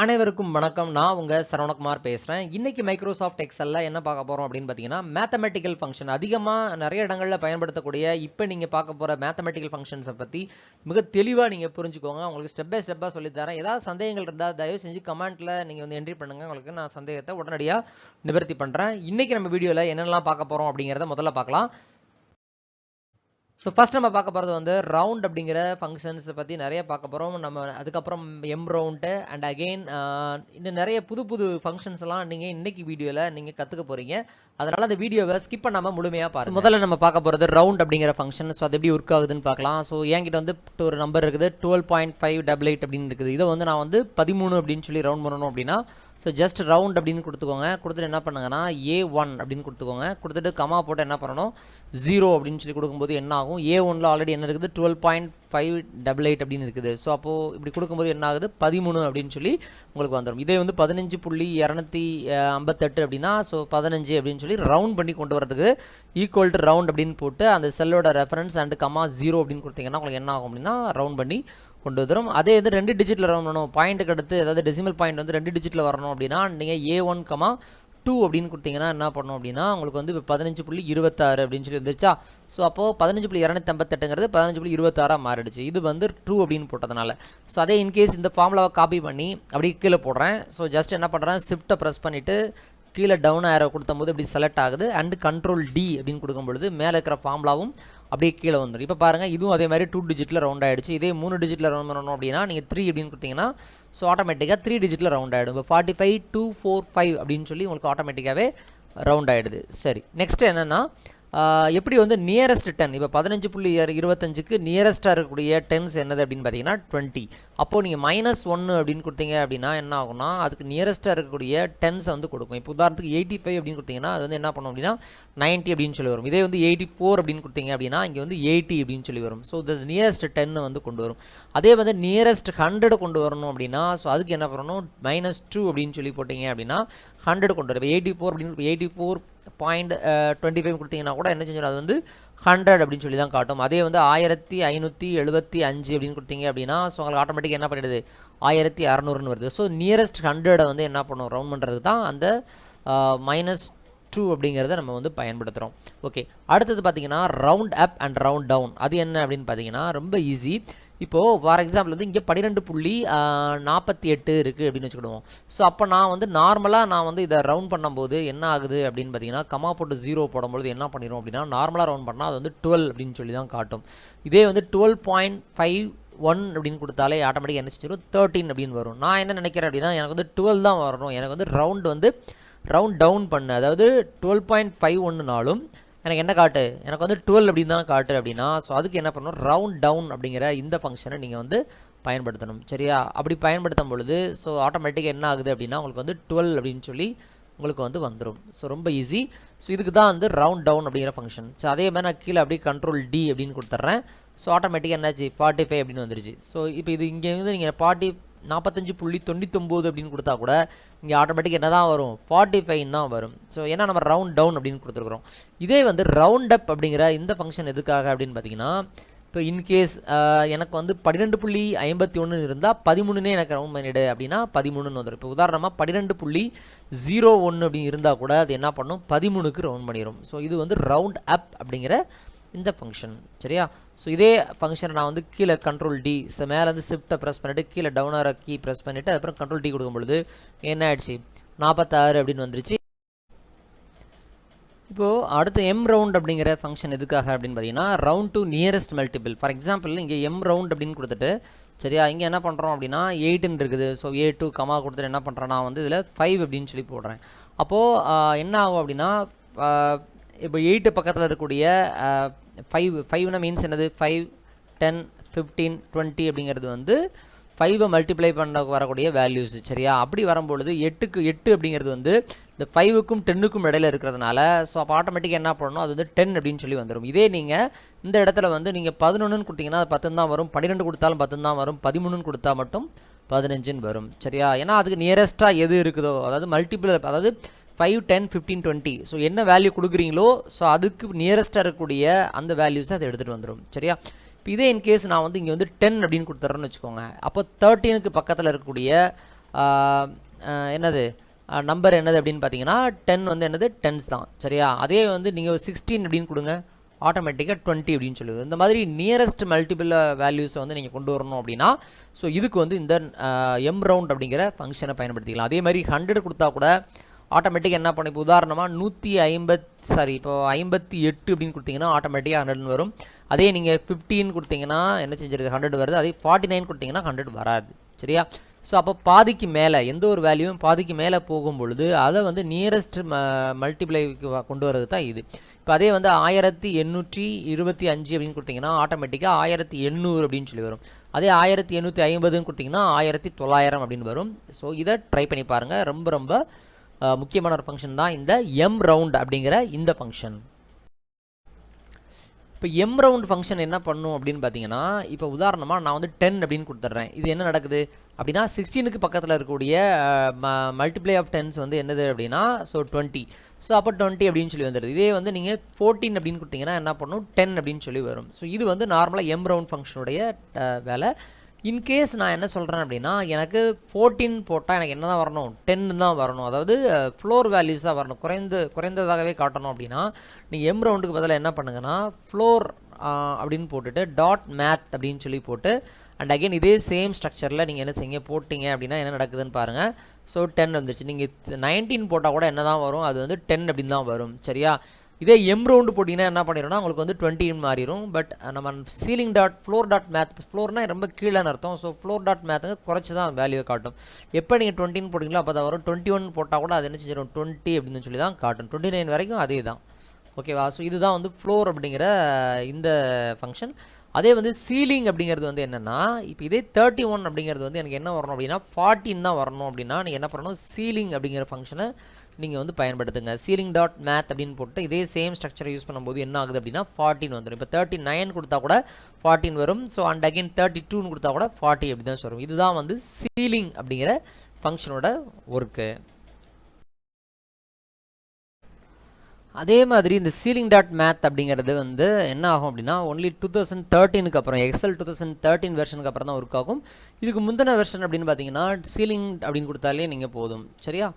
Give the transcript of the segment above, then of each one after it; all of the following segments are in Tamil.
அனைவருக்கும் வணக்கம். நான் உங்க சரவணகுமார் பேசுறேன். இன்னைக்கு மைக்ரோசாஃப்ட் எக்ஸல்ல என்ன பார்க்க போறோம் அப்படின்னு பார்த்தீங்கன்னா, மேத்தமேட்டிக்கல் ஃபங்க்ஷன் அதிகமா நிறைய இடங்கள்ல பயன்படுத்தக்கூடிய இப்போ நீங்க பார்க்க போற மேத்தமேட்டிக்கல் ஃபங்க்ஷன்ஸை பத்தி மிக தெளிவா நீங்க புரிஞ்சுக்கோங்க. உங்களுக்கு ஸ்டெப் பை ஸ்டெப்பா சொல்லி தரேன். ஏதாவது சந்தேகங்கள் இருந்தா தயவு செஞ்சு கமெண்ட்ல நீங்க வந்து என்ட்ரி பண்ணுங்க. உங்களுக்கு நான் சந்தேகத்தை உடனடியா நிவர்த்தி பண்றேன். இன்னைக்கு நம்ம வீடியோல என்னென்னலாம் பார்க்க போறோம் அப்படிங்கறத முதல்ல பார்க்கலாம். ஸோ ஃபர்ஸ்ட் நம்ம பார்க்க போகிறது வந்து ரவுண்ட் அப்படிங்கிற ஃபங்க்ஷன்ஸை பற்றி நிறைய பார்க்க போகிறோம். நம்ம அதுக்கப்புறம் ரவுண்டு அண்ட் அகெயின் இன்னும் நிறைய புது புது ஃபங்க்ஷன்ஸ் எல்லாம் நீங்கள் இன்னைக்கு வீடியோவில் நீங்கள் கற்றுக்க போகிறீங்க. அதனால் அந்த வீடியோவை ஸ்கிப் பண்ணாமல் முழுமையாக பாருங்கள். முதல்ல நம்ம பார்க்க போகிறது ரவுண்ட் அப்படிங்கிற ஃபங்க்ஷன். ஸோ அது எப்படி ஒர்க் ஆகுதுன்னு பார்க்கலாம். ஸோ என்கிட்ட வந்து ஒரு நம்பர் இருக்குது 12.588 அப்படின்னு இருக்குது. இதை வந்து நான் வந்து 13 அப்படின்னு சொல்லி ரவுண்ட் பண்ணணும் அப்படின்னா ஸோ ஜஸ்ட் ரவுண்ட் அப்படின்னு கொடுத்துக்கோங்க. கொடுத்துட்டு என்ன பண்ணுங்கன்னா A1 அப்படின்னு கொடுத்துக்கோங்க. கொடுத்துட்டு கமா போட்டு என்ன பண்ணணும் 0 அப்படின்னு சொல்லி கொடுக்கும்போது என்ன ஆகும், A1ல ஆல்ரெடி என்ன இருக்குது 12.588 அப்படின்னு இருக்குது. ஸோ அப்போது இப்படி கொடுக்கும்போது என்ன ஆகுது 13 அப்படின்னு சொல்லி உங்களுக்கு வந்துடும். இதே வந்து 15.258 அப்படின்னா ஸோ 15 அப்படின்னு சொல்லி ரவுண்ட் பண்ணி கொண்டு வரதுக்கு ஈக்குவல் டு ரவுண்ட் அப்படின்னு போட்டு அந்த செல்லோட ரெஃபரன்ஸ் அண்ட் கமா 0 அப்படின்னு கொடுத்தீங்கன்னா உங்களுக்கு என்ன ஆகும் அப்படின்னா ரவுண்ட் பண்ணி கொண்டு வந்துடும். அதே இது 2 டிஜிட்டில் ரவுண்ட் பண்ணணும். பாயிண்ட்டுக்கு அடுத்து அதாவது டெசிமல் பாயிண்ட் வந்து 2 டிஜிட்டில் வரணும் அப்படின்னா நீங்கள் A1, 2 அப்படின்னு கொடுத்தீங்கன்னா என்ன பண்ணணும் அப்படின்னா உங்களுக்கு வந்து 15.26 அப்படின்னு சொல்லி வந்துருச்சா. ஸோ அப்போது 15.258ங்கிறது 15.26 மாறிடுச்சு. இது வந்து ட்ரூ அப்படின்னு போட்டதுனால. ஸோ அதே இன்கேஸ் இந்த ஃபார்முலாவை காப்பி பண்ணி அப்படி கீழே போடுறேன். ஸோ ஜஸ்ட் என்ன பண்ணுறேன், ஷிஃப்ட்டை ப்ரெஸ் பண்ணிவிட்டு கீழே டவுன் ஆரோ கொடுக்கும்போது இப்படி செலக்ட் ஆகுது. அண்ட் கண்ட்ரோல் D அப்படின்னு கொடுக்கும்பொழுது மேலே இருக்கிற ஃபார்முலாவும் அப்படியே கீழே வந்துடும். இப்போ பாருங்கள், இதுவும் அதே மாதிரி 2 டிஜிட்டில் ரவுண்ட் ஆகிடுச்சு. இதே 3 டிஜிட்டில் ரவுண்ட் பண்ணணும் அப்படின்னா நீங்கள் 3 அப்படின்னு கொடுத்தீங்கன்னா ஸோ ஆட்டோமேட்டிக்காக 3 டிஜிட்டில் ரவுண்ட் ஆகிடும். இப்போ 45.245 அப்படின்னு சொல்லி உங்களுக்கு ஆட்டோமேட்டிக்காகவே ரவுண்ட் ஆகிடுது. சரி, நெக்ஸ்ட் என்னென்னா எப்படி வந்து நியரஸ்ட் 10 இப்போ 15.25க்கு நியரஸ்ட்டாக இருக்கக்கூடிய டென்ஸ் என்னது அப்படின்னு பார்த்தீங்கன்னா 20. அப்போது நீங்கள் -1 அப்படின்னு கொடுத்தீங்க அப்படின்னா என்ன ஆகும்னா அதுக்கு நியரஸ்ட்டாக இருக்கக்கூடிய டென்ஸை வந்து கொடுக்கும். இப்போ உதாரணத்துக்கு 85 அப்படின்னு கொடுத்தீங்கன்னா அது வந்து என்ன பண்ணும் அப்படின்னா 90 அப்படின்னு சொல்லி வரும். இதே வந்து 84 அப்படின்னு கொடுத்தீங்க அப்படின்னா இங்கே வந்து 80 அப்படின்னு சொல்லி வரும். ஸோ இது நியரஸ்ட் 10 வந்து கொண்டு வரும். அதே வந்து நியரஸ்ட் 100 கொண்டு வரணும் அப்படின்னா ஸோ அதுக்கு என்ன பண்ணணும் -2 அப்படின்னு சொல்லி போட்டிங்க அப்படின்னா 100 கொண்டு வரும். 84 அப்படின்னு 84.25 கொடுத்தீங்கன்னா கூட என்ன செஞ்சிடும், அது வந்து 100 அப்படின்னு சொல்லி தான் காட்டும். அதே வந்து 1575 அப்படின்னு கொடுத்தீங்க அப்படின்னா ஸோ உங்களுக்கு ஆட்டோமேட்டிக்காக என்ன பண்ணிடுது 1600ன்னு வருது. ஸோ நியரஸ்ட் 100 வந்து என்ன பண்ணும் ரவுண்ட் பண்ணுறதுக்கு தான் அந்த -2 அப்படிங்கிறத நம்ம வந்து பயன்படுத்துகிறோம். ஓகே, அடுத்தது பார்த்தீங்கன்னா round up and round down. அது என்ன அப்படின்னு பார்த்தீங்கன்னா ரொம்ப ஈஸி. இப்போது ஃபார் எக்ஸாம்பிள் வந்து இங்கே 12.48 இருக்குது அப்படின்னு வச்சுக்கிடுவோம். ஸோ அப்போ நான் வந்து நார்மலாக நான் வந்து இதை ரவுண்ட் பண்ணும்போது என்ன ஆகுது அப்படின்னு பார்த்தீங்கன்னா கமா போட்டு 0 போடும்போது என்ன பண்ணிடும் அப்படின்னா நார்மலாக ரவுண்ட் பண்ணால் அது வந்து 12 அப்படின்னு சொல்லி தான் காட்டும். இதே வந்து 12.51 அப்படின்னு கொடுத்தாலே ஆட்டோமேட்டிக்காக என்ன செஞ்சிடும் 13 அப்படின்னு வரும். நான் என்ன நினைக்கிறேன் அப்படின்னா எனக்கு வந்து 12 தான் வரணும், எனக்கு வந்து ரவுண்ட் டவுன் பண்ணு, அதாவது 12.51னாலும் எனக்கு என்ன காட்டு, எனக்கு வந்து 12 அப்படின்னு தான் காட்டு அப்படின்னா ஸோ அதுக்கு என்ன பண்ணணும் ரவுண்ட் டவுன் அப்படிங்கிற இந்த ஃபங்க்ஷனை நீங்கள் வந்து பயன்படுத்தணும். சரியா, அப்படி பயன்படுத்தும் பொழுது ஸோ ஆட்டோமேட்டிக்காக என்ன ஆகுது அப்படின்னா உங்களுக்கு வந்து 12 அப்படின்னு சொல்லி உங்களுக்கு வந்து வந்துடும். ஸோ ரொம்ப ஈஸி. ஸோ இதுக்கு தான் வந்து ரவுண்ட் டவுன் அப்படிங்கிற ஃபங்க்ஷன். ஸோ அதே மாதிரி நான் கீழே அப்படியே கண்ட்ரோல் D அப்படின்னு கொடுத்துட்றேன். ஸோ ஆட்டோமேட்டிக்காக என்னாச்சு 45 அப்படின்னு வந்துருச்சு. ஸோ இப்போ இது இங்கே வந்து நீங்கள் 45.99 அப்படின்னு கொடுத்தா கூட இங்கே ஆட்டோமேட்டிக் என்ன தான் வரும் 45 தான் வரும். ஸோ ஏன்னா நம்ம ரவுண்ட் டவுன் அப்படின்னு கொடுத்துருக்குறோம். இதே வந்து ரவுண்ட் அப் அப்படிங்கிற இந்த ஃபங்க்ஷன் எதுக்காக அப்படின்னு பார்த்தீங்கன்னா இப்போ இன்கேஸ் எனக்கு வந்து 12.51 இருந்தால் 13 எனக்கு ரவுண்ட் பண்ணிவிடு அப்படின்னா 13ன்னு வந்துடும். இப்போ உதாரணமாக 12.01 அப்படின்னு இருந்தால் கூட அது என்ன பண்ணும் 13க்கு ரவுண்ட் பண்ணிடும். ஸோ இது வந்து ரவுண்ட் அப் அப்படிங்கிற இந்த ஃபங்க்ஷன். சரியா, ஸோ இதே ஃபங்க்ஷனை நான் வந்து கீழே கண்ட்ரோல் D மேலே வந்து ஷிஃப்ட்டை ப்ரெஸ் பண்ணிவிட்டு கீழே டவுன் ஆர கீ ப்ரெஸ் பண்ணிவிட்டு அதுக்கப்புறம் கண்ட்ரோல் D கொடுக்கும் பொழுது என்ன ஆயிடுச்சு 46 அப்படின்னு வந்துருச்சு. இப்போது அடுத்து MROUND அப்படிங்கிற ஃபங்க்ஷன் எதுக்காக அப்படின்னு பார்த்தீங்கன்னா round to nearest multiple. For example இங்கே MROUND அப்படின்னு கொடுத்துட்டு சரியா இங்கே என்ன பண்ணுறோம் அப்படின்னா 8ன்னு இருக்குது. ஸோ A2 கமா கொடுத்துட்டு என்ன பண்ணுறேன் நான் வந்து இதில் 5 அப்படின்னு சொல்லி போடுறேன். அப்போது என்ன ஆகும் அப்படின்னா இப்போ 8 பக்கத்தில் இருக்கக்கூடிய 5னா மீன்ஸ் என்னது 5, 10, 15, 20 அப்படிங்கிறது வந்து 5 மல்டிப்ளை பண்ண வரக்கூடிய வேல்யூஸ். சரியா, அப்படி வரும்பொழுது 8 அப்படிங்கிறது வந்து இந்த 5க்கும் 10க்கும் இடையில இருக்கிறதுனால ஸோ அப்போ ஆட்டோமேட்டிக்காக என்ன பண்ணணும் அது வந்து 10 அப்படின்னு சொல்லி வந்துடும். இதே நீங்கள் இந்த இடத்துல வந்து நீங்கள் 11ன்னு கொடுத்தீங்கன்னா அது 10 தான் வரும், 12 கொடுத்தாலும் 10 தான் வரும், 13ன்னு கொடுத்தா மட்டும் 15ன்னு வரும். சரியா, ஏன்னா அதுக்கு நியரஸ்ட்டாக எது இருக்குதோ அதாவது மல்டிபிள் அதாவது 5, 10, 15, 20 ஸோ என்ன வேல்யூ கொடுக்குறீங்களோ ஸோ அதுக்கு நியரஸ்ட்டாக இருக்கக்கூடிய அந்த வேல்யூஸை அதை எடுத்துகிட்டு வந்துடும். சரியா, இப்போ இதே இன்கேஸ் நான் வந்து இங்கே வந்து 10 அப்படின்னு கொடுத்துட்றேன்னு வச்சுக்கோங்க. அப்போ 13க்கு பக்கத்தில் இருக்கக்கூடிய என்னது நம்பர் என்னது அப்படின்னு பார்த்தீங்கன்னா 10 வந்து என்னது டென்ஸ் தான் சரியா. அதே வந்து நீங்கள் 16 அப்படின்னு கொடுங்க, ஆட்டோமேட்டிக்காக 20 அப்படின்னு சொல்லுது. இந்த மாதிரி நியரஸ்ட் மல்டிபிள் வேல்யூஸை வந்து நீங்கள் கொண்டு வரணும் அப்படின்னா ஸோ இதுக்கு வந்து இந்த MROUND அப்படிங்கிற ஃபங்க்ஷனை பயன்படுத்திக்கலாம். அதே மாதிரி 100 கொடுத்தா கூட ஆட்டோமேட்டிக்காக என்ன பண்ணும், இப்போ உதாரணமாக 58 அப்படின்னு கொடுத்தீங்கன்னா ஆட்டோமேட்டிக்காக 100 வரும். அதே நீங்கள் 15 கொடுத்தீங்கன்னா என்ன செஞ்சிருது 100 வருது. அதே 49 கொடுத்தீங்கன்னா 100 வராது சரியா. ஸோ அப்போ பாதிக்கு மேலே எந்த ஒரு வேல்யூவும் பாதிக்கு மேலே போகும் பொழுது அதை வந்து நியரஸ்ட் மல்டிப்ளைக்கு கொண்டு வரது தான் இது. இப்போ அதே வந்து 1825 அப்படின்னு கொடுத்தீங்கன்னா ஆட்டோமேட்டிக்காக 1800 அப்படின்னு சொல்லி வரும். அதே 1850 கொடுத்தீங்கன்னா 1900 அப்படின்னு வரும். ஸோ இதை ட்ரை பண்ணி பாருங்கள். ரொம்ப ரொம்ப முக்கியமான ஒரு ஃபங்க்ஷன் தான் இந்த MROUND அப்படிங்கிற இந்த ஃபங்க்ஷன். இப்போ MROUND ஃபங்க்ஷன் என்ன பண்ணும் அப்படின்னு பார்த்தீங்கன்னா, இப்போ உதாரணமாக நான் வந்து 10 அப்படின்னு கொடுத்துட்றேன். இது என்ன நடக்குது அப்படின்னா 16க்கு பக்கத்தில் இருக்கக்கூடிய மல்டிப்ளை ஆஃப் டென்ஸ் வந்து என்னது அப்படின்னா ஸோ 20. ஸோ அப்போ 20 அப்படின்னு சொல்லி வந்துடுது. இதே வந்து நீங்கள் 14 அப்படின்னு கொடுத்தீங்கன்னா என்ன பண்ணும் 10 அப்படின்னு சொல்லி வரும். ஸோ இது வந்து நார்மலாக MROUND ஃபங்க்ஷனுடைய வேலை. இன்கேஸ் நான் என்ன சொல்கிறேன் அப்படின்னா எனக்கு 14 போட்டால் எனக்கு என்ன தான் வரணும் 10 தான் வரணும், அதாவது ஃப்ளோர் வேல்யூஸாக வரணும், குறைந்ததாகவே காட்டணும் அப்படின்னா நீங்கள் MROUNDக்கு பதிலாக என்ன பண்ணுங்கன்னா ஃப்ளோர் அப்படின்னு போட்டுட்டு .math அப்படின்னு சொல்லி போட்டு அண்ட் அகைன் இதே சேம் ஸ்ட்ரக்சரில் நீங்கள் என்ன செய்யுங்க போட்டிங்க அப்படின்னா என்ன நடக்குதுன்னு பாருங்கள். ஸோ 10 வந்துருச்சு. நீங்கள் 19 போட்டால் கூட என்ன தான் வரும், அது வந்து 10 அப்படின்னு தான் வரும் சரியா. இதே MROUND போட்டிங்கன்னா என்ன பண்ணிடும்னா உங்களுக்கு வந்து 20 மாறிடும். பட் நம்ம floor.math ஃப்ளோர்னால் ரொம்ப கீழேன்னு அர்த்தம். ஸோ floor.math குறைச்சி தான் வேல்யூவை காட்டும். எப்போ நீங்கள் 20 போட்டிங்களோ அப்போ தான் வரும். 21 போட்டால் கூட அது என்ன செஞ்சிடும் 20 அப்படின்னு சொல்லி தான் காட்டும். 29 வரைக்கும் அதே தான் ஓகேவா. ஸோ இதுதான் வந்து ஃப்ளோர் அப்படிங்கிற இந்த ஃபங்க்ஷன். அதே வந்து சீலிங் அப்படிங்கிறது வந்து என்னென்னா இப்போ இதே 31 அப்படிங்கிறது வந்து எனக்கு என்ன வரணும் அப்படின்னா 14 தான் வரணும் அப்படின்னா நீங்கள் என்ன பண்ணணும் சீலிங் அப்படிங்கிற ஃபங்க்ஷனை நீங்கள் வந்து பயன்படுத்துங்க. ceiling.math அப்படின்னு போட்டு இதே சேம் ஸ்ட்ரக்சரை யூஸ் பண்ணும்போது என்ன ஆகுது அப்படின்னா 14 வந்துடும். இப்போ 39 கொடுத்தா கூட 14 வரும். ஸோ அண்ட் அகைன் 32 கொடுத்தா கூட 40 அப்படி தான் வரும். இதுதான் வந்து சீலிங் அப்படிங்கிற ஃபங்க்ஷனோட ஒர்க்கு. அதே மாதிரி இந்த ceiling.math அப்படிங்கிறது வந்து என்ன ஆகும் அப்படின்னா ஒன்லி 2013க்கு அப்புறம் எக்ஸல் 2013 வெர்ஷனுக்கு அப்புறம் தான் ஒர்க் ஆகும். இதுக்கு முந்தின வெர்ஷன் அப்படின்னு பார்த்தீங்கன்னா சீலிங் அப்படின்னு கொடுத்தாலே நீங்கள் போதும் சரியா.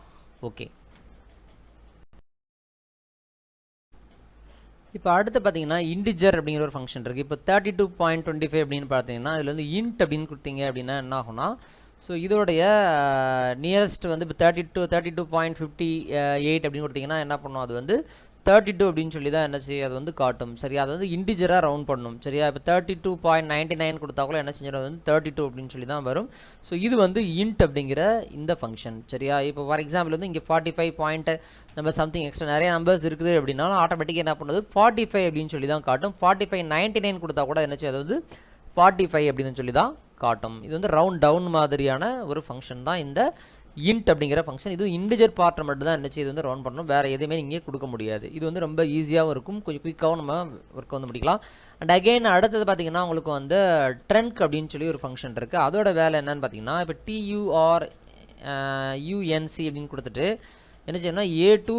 ஓகே, இப்போ அடுத்து பார்த்தீங்கன்னா இன்டிஜர் அப்படிங்கிற ஒரு ஃபங்க்ஷன் இருக்குது. இப்போ 32.25 அப்படின்னு பார்த்தீங்கன்னா இதில் வந்து இன்ட் அப்படின்னு கொடுத்தீங்க அப்படின்னா என்ன ஆகும்னா ஸோ இதோடைய நியரஸ்ட் வந்து இப்போ 32.58 அப்படின்னு கொடுத்தீங்கன்னா என்ன பண்ணும், அது வந்து 32 அப்படின்னு சொல்லி தான் என்ன செய்யும் அது வந்து காட்டும் சரியா. அது வந்து இன்டிஜராக ரவுண்ட் பண்ணணும் சரியா. இப்போ 32.99 கொடுத்தா கூட என்ன செஞ்சிடும் வந்து 32 அப்படின்னு சொல்லி தான் வரும். ஸோ இது வந்து இன்ட் அப்படிங்கிற இந்த ஃபங்க்ஷன் சரியா. இப்போ ஃபார் எக்ஸாம்பிள் வந்து இங்கே 45 நம்ம சம்திங் எக்ஸ்ட்ரா நிறைய நம்பர்ஸ் இருக்குது அப்படின்னா ஆட்டோமேட்டிக்காக என்ன பண்ணுது 45 அப்படின்னு சொல்லி தான் காட்டும். 45.99 கொடுத்தா கூட என்ன செய்யும் அது வந்து 45 அப்படின்னு சொல்லி தான் காட்டும். இது வந்து ரவுண்ட் டவுன் மாதிரியான ஒரு ஃபங்க்ஷன் தான் இந்த இன்ட் அப்படிங்கிற ஃபங்க்ஷன். இது இன்டிஜர் பார்ட்டை மட்டும் தான் என்ன செய்யுது வந்து ரவுண்ட் பண்ணணும், வேறு எதுவுமே நீங்கள் கொடுக்க முடியாது. இது வந்து ரொம்ப ஈஸியாகவும் இருக்கும், கொஞ்சம் குயிக்காகவும் நம்ம ஒர்க் வந்து முடிக்கலாம். அண்ட் அகெயின் அடுத்தது பார்த்தீங்கன்னா உங்களுக்கு வந்து ட்ரங்க் அப்படின்னு சொல்லி ஒரு ஃபங்க்ஷன் இருக்குது. அதோட வேலை என்னன்னு பார்த்தீங்கன்னா இப்போ TURUNC அப்படின்னு கொடுத்துட்டு என்ன செய்யணும்னா A2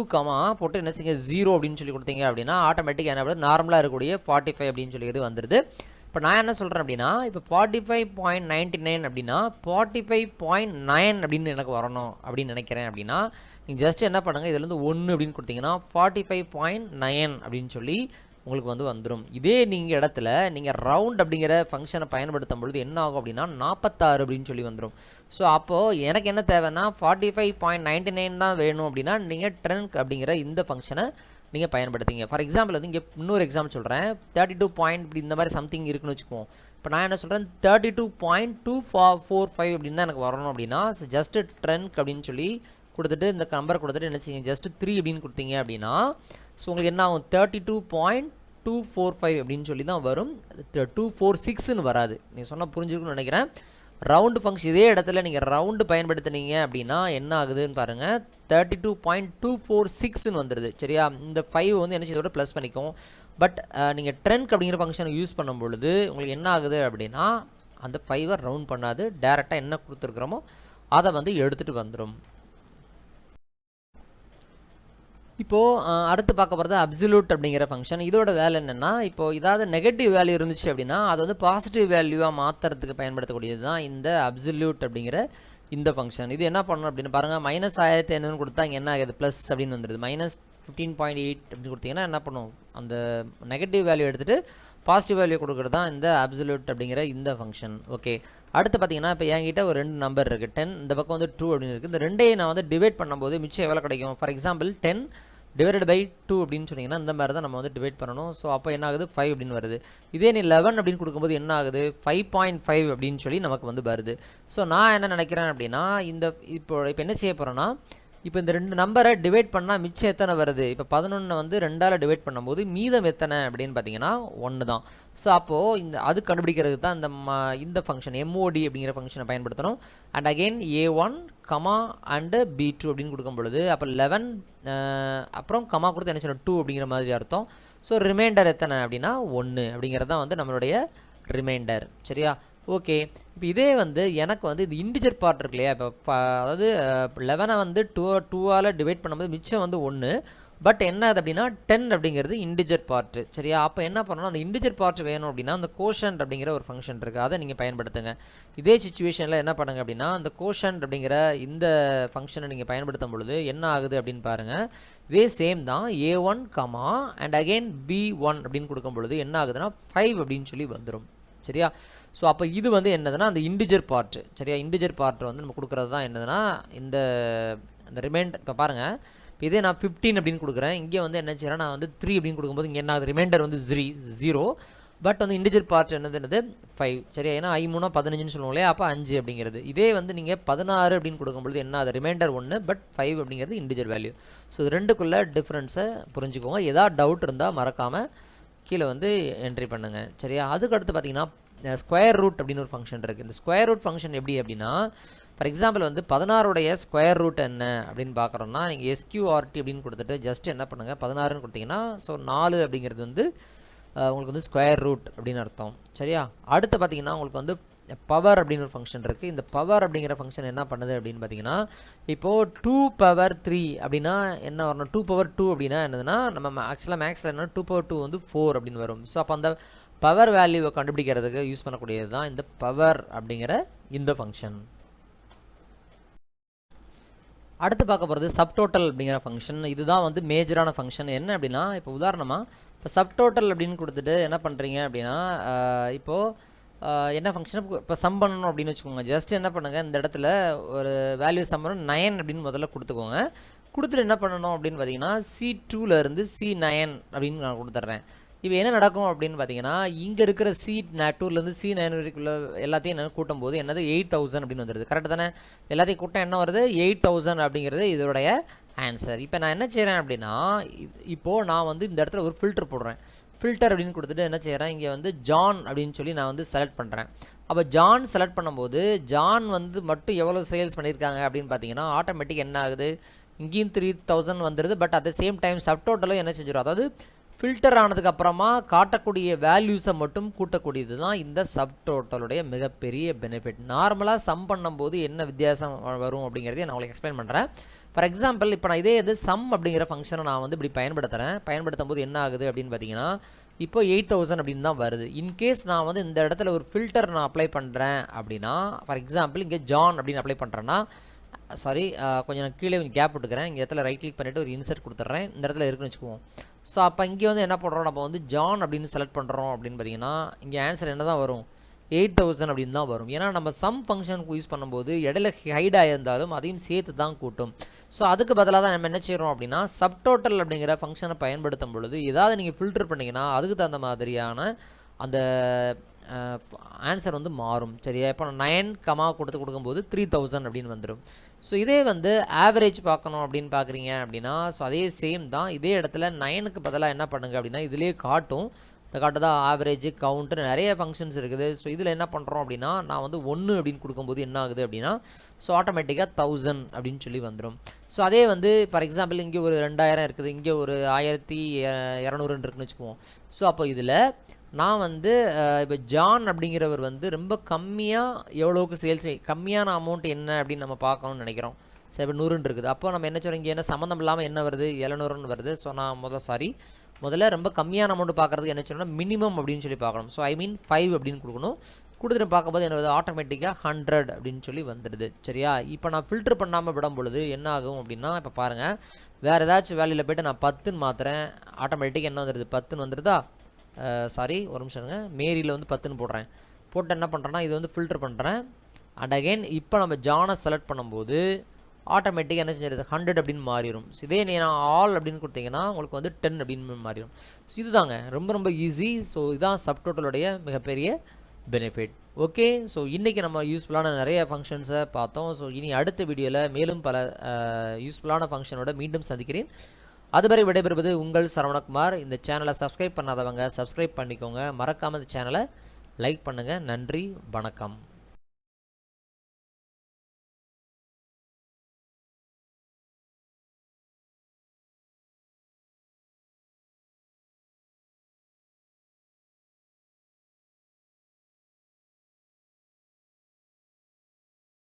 போட்டு என்ன செய்யுங்க 0 அப்படின்னு சொல்லி கொடுத்தீங்க அப்படின்னா ஆட்டோமேட்டிக்காக என்ன பண்ணுது நார்மலாக இருக்கக்கூடிய 45 அப்படின்னு சொல்லி இது வந்துடுது. இப்போ நான் என்ன சொல்கிறேன் அப்படின்னா இப்போ 45.99 அப்படின்னா 45.9 அப்படின்னு எனக்கு வரணும் அப்படின்னு நினைக்கிறேன் அப்படின்னா நீங்கள் ஜஸ்ட் என்ன பண்ணுங்கள் இதில் வந்து 1 அப்படின்னு கொடுத்தீங்கன்னா 45.9 அப்படின்னு சொல்லி உங்களுக்கு வந்து வந்துடும். இதே நீங்கள் இடத்துல நீங்கள் ரவுண்ட் அப்படிங்கிற ஃபங்க்ஷனை பயன்படுத்தும் பொழுது என்ன ஆகும் அப்படின்னா 46 அப்படின்னு சொல்லி வந்துடும். ஸோ அப்போது எனக்கு என்ன தேவைன்னா 45.99 தான் வேணும் அப்படின்னா நீங்கள் ட்ரங்க் அப்படிங்கிற இந்த ஃபங்க்ஷனை நீங்கள் பயன்படுத்திங்க. ஃபார் எக்ஸாம்பிள் வந்து இங்கே இன்னொரு எக்ஸாம்பிள் சொல்கிறேன். 32 பாயிண்ட் இப்படி இந்த மாதிரி சம்திங் இருக்குன்னு வச்சுக்குவோம். இப்போ நான் என்ன சொல்கிறேன் 32.245 அப்படின்னு தான் எனக்கு வரணும் அப்படின்னா ஜஸ்ட்டு ட்ரங்க் அப்படின்னு சொல்லி கொடுத்துட்டு இந்த நம்பர் கொடுத்துட்டு என்ன செய்யுங்க ஜஸ்ட் 3 அப்படின்னு கொடுத்தீங்க அப்படின்னா ஸோ உங்களுக்கு என்ன ஆகும் 32.245 அப்படின்னு சொல்லி தான் வரும். 246ன்னு வராது. நீங்கள் சொன்னால் புரிஞ்சுக்கணும்னு நினைக்கிறேன். ரவுண்டு ஃபங்க்ஷன் இதே இடத்துல நீங்கள் ரவுண்டு பயன்படுத்தினீங்க அப்படின்னா என்ன ஆகுதுன்னு பாருங்கள் 32.246ன்னு வந்துடுது சரியா. இந்த 5 வந்து என்ன செய்யறதோட ப்ளஸ் பண்ணிக்கும். பட் நீங்கள் ட்ரங்க் அப்படிங்கிற ஃபங்க்ஷனை யூஸ் பண்ணும் பொழுது உங்களுக்கு என்ன ஆகுது அப்படின்னா அந்த 5ஐ ரவுண்ட் பண்ணாது, டேரெக்டாக என்ன கொடுத்துருக்குறோமோ அதை வந்து எடுத்துகிட்டு வந்துடும். இப்போது அடுத்து பார்க்க போகிறது அப்சல்யூட் அப்படிங்கிற ஃபங்க்ஷன். இதோட வேலை என்னென்னா இப்போது ஏதாவது நெகட்டிவ் வேல்யூ இருந்துச்சு அப்படின்னா அதை வந்து பாசிட்டிவ் வேல்யூவாக மாற்றுறதுக்கு பயன்படுத்தக்கூடியது தான் இந்த அப்சல்யூட் அப்படிங்கிற இந்த ஃபங்க்ஷன். இது என்ன பண்ணணும் அப்படின்னு பாருங்கள், -1500 கொடுத்தா இங்கே என்ன ஆகுது, ப்ளஸ் அப்படின்னு வந்துடுது. -15.8 அப்படின்னு கொடுத்தீங்கன்னா என்ன பண்ணும், அந்த நெகட்டிவ் வேல்யூ எடுத்துகிட்டு பாசிட்டிவ் வேல்யூ கொடுக்குறது தான் இந்த அப்சல்யூட் அப்படிங்கிற இந்த ஃபங்க்ஷன். ஓகே, அடுத்து பார்த்தீங்கன்னா இப்போ என்கிட்ட ஒரு 2 நம்பர் இருக்குது, 10, இந்த பக்கம் வந்து 2 அப்படின்னு இருக்குது. இந்த ரெண்டையும் நான் வந்து டிவைட் பண்ணும்போது மிச்சம் எவ்வளோ கிடைக்கும். ஃபார் எக்ஸாம்பிள் 10 டிவைடட் பை 2 அப்படின்னு சொன்னீங்கன்னா இந்த மாதிரி தான் நம்ம வந்து டிவைட் பண்ணணும். ஸோ அப்போ என்ன ஆகுது, 5 அப்படின்னு வருது. இதே நீ 11 அப்படின்னு கொடுக்கும்போது என்ன ஆகுது, 5.5 அப்படின்னு சொல்லி நமக்கு வந்து வருது. ஸோ நான் என்ன நினைக்கிறேன் அப்படின்னா, இப்போ என்ன செய்ய போகிறேன்னா, இப்போ இந்த 2 நம்பரை டிவைட் பண்ணால் மிச்சம் எத்தனை வருது, இப்போ 11 வந்து 2ஆல் டிவைட் பண்ணும்போது மீதம் எத்தனை அப்படின்னு பார்த்தீங்கன்னா 1 தான். ஸோ அப்போது அது கண்டுபிடிக்கிறது தான் இந்த ஃபங்க்ஷன் MOD அப்படிங்கிற ஃபங்க்ஷனை பயன்படுத்தணும். And again A1 comma and B2 அப்படின்னு கொடுக்கும் பொழுது அப்போ 11 அப்புறம் கமா கொடுத்து என்ன செய்யணும் 2 அப்படிங்கிற மாதிரி அர்த்தம். ஸோ ரிமைண்டர் எத்தனை அப்படின்னா 1 அப்படிங்கிறது தான் வந்து நம்மளுடைய ரிமைண்டர். சரியா, ஓகே. இப்போ இதே வந்து எனக்கு வந்து இது இன்டிஜர் பார்ட் இருக்கு இல்லையா, இப்போ அதாவது 11 வந்து 2ஆல் டிவைட் பண்ணும்போது மிச்சம் வந்து 1, பட் என்ன அது அப்படின்னா 10 அப்படிங்கிறது இன்டிஜர் பார்ட்டு. சரியா, அப்போ என்ன பண்ணணும், அந்த இன்டிஜர் பார்ட் வேணும் அப்படின்னா அந்த கோஷன்ட் அப்படிங்கிற ஒரு ஃபங்க்ஷன் இருக்குது, அதை நீங்கள் பயன்படுத்துங்க. இதே சுச்சுவேஷனில் என்ன பண்ணுங்க அப்படின்னா, அந்த கோஷன்ட் அப்படிங்கிற இந்த ஃபங்க்ஷனை நீங்கள் பயன்படுத்தும் பொழுது என்ன ஆகுது அப்படின்னு பாருங்கள். இதே சேம் தான், A1 comma and again B1 அப்படின்னு கொடுக்கும் பொழுது என்ன ஆகுதுன்னா 5 அப்படின்னு சொல்லி வந்துடும். சரியா, ஸோ அப்போ இது வந்து என்னதுன்னா அந்த இன்டிஜர் பார்ட்டு. சரியா, இன்டிஜர் பார்ட் வந்து நம்ம கொடுக்குறது தான் என்னதுன்னா இந்த ரிமைண்டர். இப்போ பாருங்கள், இப்போ இதே நான் 15 அப்படின்னு கொடுக்குறேன், இங்கே வந்து என்ன செய்யறேன், நான் வந்து 3 அப்படின்னு கொடுக்கும்போது இங்கே என்ன ஆகுது, ரிமைண்டர் வந்து 0, பட் வந்து இன்டிஜர் பார்ட் என்னது 5. சரியா, ஏன்னா I3 15ன்னு சொல்லுவோம் இல்லையா, அப்போ 5 அப்படிங்கிறது. இதே வந்து நீங்கள் 16 அப்படின்னு கொடுக்கும்பொழுது என்ன ஆகுது, ரிமைண்டர் 1, பட் 5 அப்படிங்கிறது இன்டிஜர் வேல்யூ. ஸோ இது ரெண்டுக்குள்ளே டிஃப்ரென்ஸை புரிஞ்சுக்கோங்க. ஏதாவது டவுட் இருந்தால் மறக்காமல் கீழே வந்து என்ட்ரி பண்ணுங்கள். சரியா, அதுக்கு அடுத்து பார்த்தீங்கன்னா ஸ்கொயர் ரூட் அப்படின்னு ஒரு ஃபங்க்ஷன் இருக்குது. இந்த ஸ்கொயர் ரூட் ஃபங்க்ஷன் எப்படி அப்படின்னா, ஃபார் எக்ஸாம்பிள் வந்து 16உடைய ஸ்கொயர் ரூட் என்ன அப்படின்னு பார்க்குறோன்னா, நீங்கள் SQRT அப்படின்னு கொடுத்துட்டு ஜஸ்ட் என்ன பண்ணுங்கள், 16ன்னு கொடுத்தீங்கன்னா ஸோ 4 அப்படிங்கிறது வந்து உங்களுக்கு வந்து ஸ்கொயர் ரூட் அப்படின்னு அர்த்தம். சரியா, அடுத்து பார்த்தீங்கன்னா உங்களுக்கு வந்து பவர் அப்படின்னு ஒரு ஃபங்க்ஷன் இருக்குது. இந்த பவர் அப்படிங்கிற ஃபங்க்ஷன் என்ன பண்ணுது அப்படின்னு பார்த்தீங்கன்னா, இப்போது 2 பவர் 3 அப்படின்னா என்ன வரணும், 2 பவர் 2 அப்படின்னா என்னதுன்னா, நம்ம ஆக்சுவலாக மேக்ஸில் என்ன 2 பவர் 2 வந்து 4 அப்படின்னு வரும். ஸோ அப்போ அந்த பவர் வேல்யூவை கண்டுபிடிக்கிறதுக்கு யூஸ் பண்ணக்கூடியது தான் இந்த பவர் அப்படிங்கிற இந்த ஃபங்க்ஷன். அடுத்து பார்க்க போகிறது சப்டோட்டல் அப்படிங்கிற ஃபங்க்ஷன். இதுதான் வந்து மேஜரான ஃபங்க்ஷன். என்ன அப்படின்னா, இப்போ உதாரணமாக இப்போ சப்டோட்டல் அப்படின்னு கொடுத்துட்டு என்ன பண்ணுறீங்க அப்படின்னா, இப்போது என்ன ஃபங்க்ஷன் இப்போ சம் பண்ணணும் அப்படின்னு வச்சுக்கோங்க. ஜஸ்ட் என்ன பண்ணுங்கள், இந்த இடத்துல ஒரு வேல்யூ சம் பண்ணணும் 9 அப்படின்னு முதல்ல கொடுத்துக்கோங்க. கொடுத்துட்டு என்ன பண்ணணும் அப்படின்னு பார்த்தீங்கன்னா, C2லேருந்து C9 அப்படின்னு நான் கொடுத்துட்றேன். இப்போ என்ன நடக்கும் அப்படின்னு பார்த்தீங்கன்னா, இங்கே இருக்கிற C2லேருந்து C9 வரைக்குள்ள எல்லாத்தையும் என்ன கூட்டும் போது என்னது 8000 அப்படின்னு வந்துடுது. கரெக்டு தானே, எல்லாத்தையும் கூட்டம் என்ன வருது 8000 அப்படிங்கிறது இதோடைய ஆன்சர். இப்போ நான் என்ன செய்கிறேன் அப்படின்னா, இப்போது நான் வந்து இந்த இடத்துல ஒரு ஃபில்டர் போடுறேன். ஃபில்டர் அப்படின்னு கொடுத்துட்டு என்ன செய்கிறேன், இங்கே வந்து ஜான் அப்படின்னு சொல்லி நான் வந்து செலக்ட் பண்ணுறேன். அப்போ ஜான் செலக்ட் பண்ணும்போது ஜான் வந்து மட்டும் எவ்வளோ சேல்ஸ் பண்ணியிருக்காங்க அப்படின்னு பார்த்தீங்கன்னா, ஆட்டோமேட்டிக் என்ன ஆகுது, இங்கேயும் 3000 வந்துடுது. But at the same time சப்டோட்டலும் என்ன செஞ்சிடும், அதாவது ஃபில்டர் ஆனதுக்கு அப்புறமா காட்டக்கூடிய வேல்யூஸை மட்டும் கூட்டக்கூடியது தான் இந்த சப்டோட்டலுடைய மிகப்பெரிய பெனிஃபிட். நார்மலாக சம் பண்ணும்போது என்ன வித்தியாசம் வரும் அப்படிங்கிறதையும் நான் உங்களுக்கு எக்ஸ்பிளைன் பண்ணுறேன். ஃபார் எக்ஸாம்பிள் இப்போ நான் இதே சம் அப்படிங்கிற ஃபங்க்ஷனை நான் வந்து இப்படி பயன்படுத்தும் போது என்ன ஆகுது அப்படின்னு பார்த்தீங்கன்னா, இப்போ 8000 அப்படின்னு தான் வருது. இன்கேஸ் நான் வந்து இந்த இடத்துல ஒரு ஃபில்டர் நான் அப்ளை பண்ணுறேன் அப்படின்னா, ஃபார் எக்ஸாம்பிள் இங்கே ஜான் அப்படின்னு அப்ளை பண்ணுறேன்னா, சாரி கொஞ்சம் நான் கீழே கொஞ்சம் கேப் விட்டுக்கிறேன். இங்கே இடத்துல ரைட் கிளிக் பண்ணிவிட்டு ஒரு இன்சர்ட் கொடுத்துட்றேன். இந்த இடத்துல இருக்குன்னு வச்சுக்குவோம். ஸோ அப்போ இங்கே வந்து என்ன பண்ணுறோம், நம்ம வந்து ஜான் அப்படின்னு செலக்ட் பண்ணுறோம் அப்படின்னு பார்த்தீங்கன்னா, இங்கே ஆன்சர் என்ன தான் வரும், 8000 அப்படின்னு தான் வரும். ஏன்னா நம்ம சம் ஃபங்க்ஷனுக்கு யூஸ் பண்ணும்போது இடையில ஹைட் ஆகியிருந்தாலும் அதையும் சேர்த்து தான் கூட்டும். ஸோ அதுக்கு பதிலாக தான் நம்ம என்ன செய்கிறோம் அப்படின்னா, சப்டோட்டல் அப்படிங்கிற ஃபங்க்ஷனை பயன்படுத்தும் பொழுது ஏதாவது நீங்கள் ஃபில்டர் பண்ணிங்கன்னா அதுக்கு தகுந்த மாதிரியான அந்த ஆன்சர் வந்து மாறும். சரியா, இப்போ 9 கமா கொடுக்கும்போது 3000 அப்படின்னு வந்துடும். ஸோ இதே வந்து ஆவரேஜ் பார்க்கணும் அப்படின்னு பார்க்குறீங்க அப்படின்னா, ஸோ அதே சேம் தான். இதே இடத்துல 9க்கு பதிலாக என்ன பண்ணுங்க அப்படின்னா, இதுலேயே காட்டும். இந்த காட்டுதான் ஆவரேஜ் கவுண்ட்டு நிறைய ஃபங்க்ஷன்ஸ் இருக்குது. ஸோ இதில் என்ன பண்ணுறோம் அப்படின்னா, நான் வந்து 1 அப்படின்னு கொடுக்கும்போது என்ன ஆகுது அப்படின்னா, ஸோ ஆட்டோமேட்டிக்காக 1000 அப்படின்னு சொல்லி வந்துடும். ஸோ அதே வந்து ஃபார் எக்ஸாம்பிள் இங்கே ஒரு 2000 இருக்குது, இங்கே ஒரு 1200 இருக்குன்னு வச்சுக்குவோம். ஸோ அப்போ இதில் நான் வந்து இப்போ ஜான் அப்படிங்கிறவர் வந்து ரொம்ப கம்மியாக எவ்வளோக்கு சேல்ஸ், கம்மியான அமௌண்ட் என்ன அப்படின்னு நம்ம பார்க்கணும்னு நினைக்கிறோம். ஸோ இப்போ 100 இருக்குது. அப்போ நம்ம என்ன சொல்கிறோம், இங்கே என்ன சம்மந்தம் இல்லாமல் என்ன வருது 700 வருது. ஸோ நான் முதல்ல ரொம்ப கம்மியான அமௌண்ட் பார்க்குறதுக்கு என்ன சொல்லணும், மினிமம் அப்படின்னு சொல்லி பார்க்கணும். ஸோ ஐ மீன் 5 அப்படின்னு கொடுக்கணும். கொடுத்துட்டு பார்க்கும்போது என்ன ஆட்டோமேட்டிக்காக 100 அப்படின்னு சொல்லி வந்துடுது. சரியா? இப்போ நான் ஃபில்டர் பண்ணாமல் விடும் பொழுது என்ன ஆகும் அப்படின்னா, இப்போ பாருங்கள், வேறு ஏதாச்சும் வேல்யூவில் போய்ட்டு நான் 10ன்னு மாற்றுறேன், ஆட்டோமேட்டிக்காக என்ன வந்துடுது, 10ன்னு வந்துடுதா? சாரி, ஒரு நிமிஷம் இருங்க, மேரியில் வந்து 10ன்னு போடுறேன். போட்டு என்ன பண்ணுறேன்னா, இது வந்து ஃபில்டர் பண்ணுறேன். அண்ட் அகெயின் இப்போ நம்ம ஜானை செலக்ட் பண்ணும்போது ஆட்டோமேட்டிக்காக என்ன செஞ்சிருது, 100 அப்படின்னு மாறிடும். இதே நான் ஆல் அப்படின்னு கொடுத்தீங்கன்னா உங்களுக்கு வந்து 10 அப்படின்னு மாறிடும். ஸோ இதுதாங்க ரொம்ப ரொம்ப ஈஸி. ஸோ இதுதான் சப்டோட்டலுடைய மிகப்பெரிய பெனிஃபிட். ஓகே, ஸோ இன்றைக்கி நம்ம யூஸ்ஃபுல்லான நிறைய ஃபங்க்ஷன்ஸை பார்த்தோம். ஸோ இனி அடுத்த வீடியோவில் மேலும் பல யூஸ்ஃபுல்லான ஃபங்க்ஷனோட மீண்டும் சந்திக்கிறேன். அதுவரை விடைபெறுவது உங்கள் சரவணகுமார். இந்த சேனலை சப்ஸ்கிரைப் பண்ணாதவங்க சப்ஸ்கிரைப் பண்ணிக்கோங்க. மறக்காமல் இந்த சேனலை லைக் பண்ணுங்கள். நன்றி, வணக்கம்.